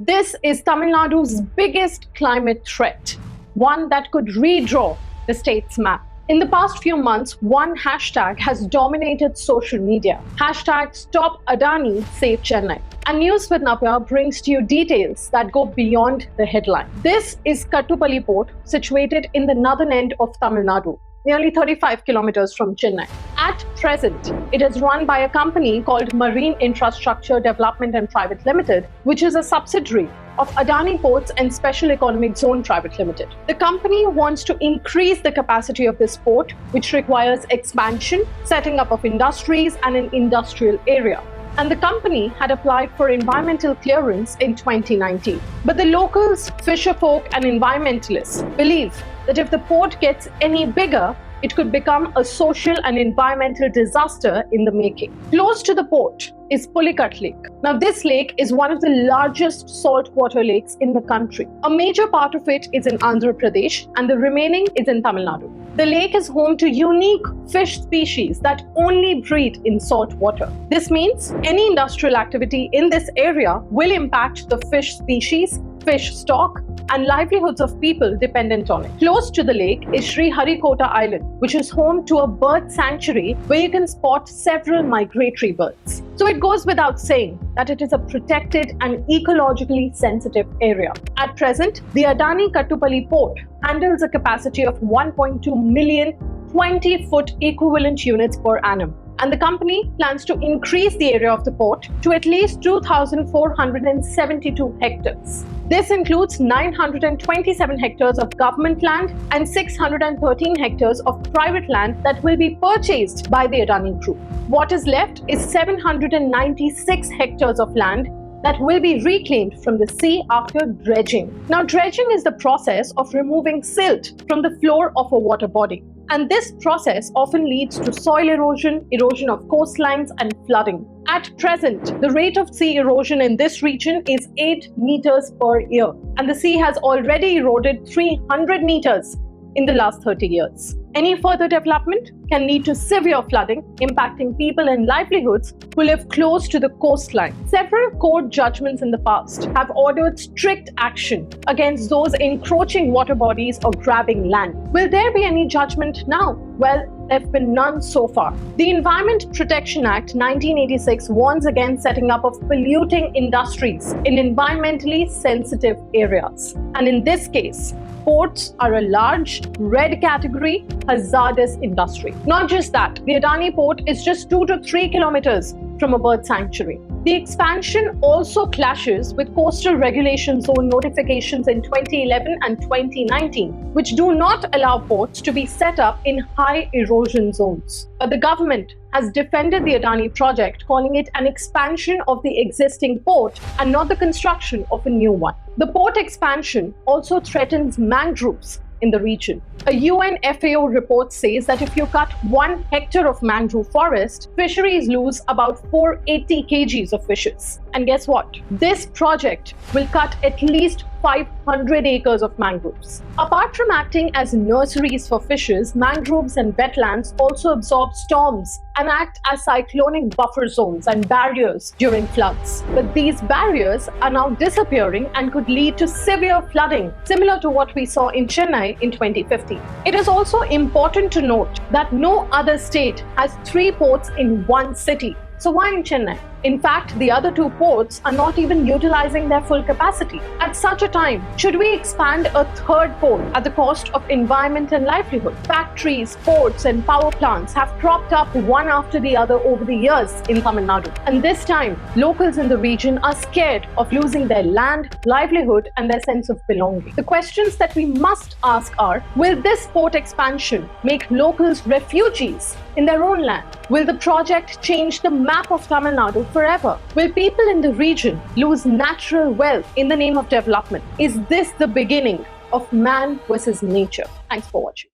This is Tamil Nadu's biggest climate threat, one that could redraw the state's map. In the past few months, one hashtag has dominated social media. Hashtag Stop Adani, Save Chennai. And News with Navya brings to you details that go beyond the headline. This is Kattupalli port, situated in the northern end of Tamil Nadu, nearly 35 kilometers from Chennai. At present, it is run by a company called Marine Infrastructure Development and Private Limited, which is a subsidiary of Adani Ports and Special Economic Zone Private Limited. The company wants to increase the capacity of this port, which requires expansion, setting up of industries and an industrial area. And the company had applied for environmental clearance in 2019. But the locals, fisherfolk and environmentalists believe that if the port gets any bigger, it could become a social and environmental disaster in the making. Close to the port is Pulicat Lake. Now, this lake is one of the largest saltwater lakes in the country. A major part of it is in Andhra Pradesh and the remaining is in Tamil Nadu. The lake is home to unique fish species that only breed in salt water. This means any industrial activity in this area will impact the fish species, fish stock, and livelihoods of people dependent on it. Close to the lake is Sri Harikota Island, which is home to a bird sanctuary where you can spot several migratory birds. So it goes without saying that it is a protected and ecologically sensitive area. At present, the Adani Kattupalli port handles a capacity of 1.2 million 20-foot equivalent units per annum. And the company plans to increase the area of the port to at least 2,472 hectares. This includes 927 hectares of government land and 613 hectares of private land that will be purchased by the Adani Group. What is left is 796 hectares of land that will be reclaimed from the sea after dredging. Now, dredging is the process of removing silt from the floor of a water body. And this process often leads to soil erosion, erosion of coastlines, and flooding. At present, the rate of sea erosion in this region is 8 meters per year, and the sea has already eroded 300 meters in the last 30 years. Any further development can lead to severe flooding, impacting people and livelihoods who live close to the coastline. Several court judgments in the past have ordered strict action against those encroaching water bodies or grabbing land. Will there be any judgment now? Well, there have been none so far. The Environment Protection Act 1986 warns against setting up of polluting industries in environmentally sensitive areas. And in this case, ports are a large, red category, hazardous industry. Not just that, the Adani port is just 2 to 3 kilometers from a bird sanctuary. The expansion also clashes with coastal regulation zone notifications in 2011 and 2019, which do not allow ports to be set up in high erosion zones. But the government has defended the Adani project, calling it an expansion of the existing port and not the construction of a new one. The port expansion also threatens mangroves in the region. A UN FAO report says that if you cut 1 hectare of mangrove forest, fisheries lose about 480 kgs of fishes. And guess what? This project will cut at least 500 acres of mangroves. Apart from acting as nurseries for fishes, mangroves and wetlands also absorb storms and act as cyclonic buffer zones and barriers during floods. But these barriers are now disappearing and could lead to severe flooding, similar to what we saw in Chennai in 2050. It is also important to note that no other state has 3 ports in one city. So why in Chennai? In fact, the other 2 ports are not even utilizing their full capacity. At such a time, should we expand a 3rd port at the cost of environment and livelihood? Factories, ports and power plants have cropped up one after the other over the years in Tamil Nadu. And this time, locals in the region are scared of losing their land, livelihood and their sense of belonging. The questions that we must ask are, will this port expansion make locals refugees in their own land? Will the project change the map of Tamil Nadu forever? Will people in the region lose natural wealth in the name of development? Is this the beginning of man versus nature? Thanks for watching.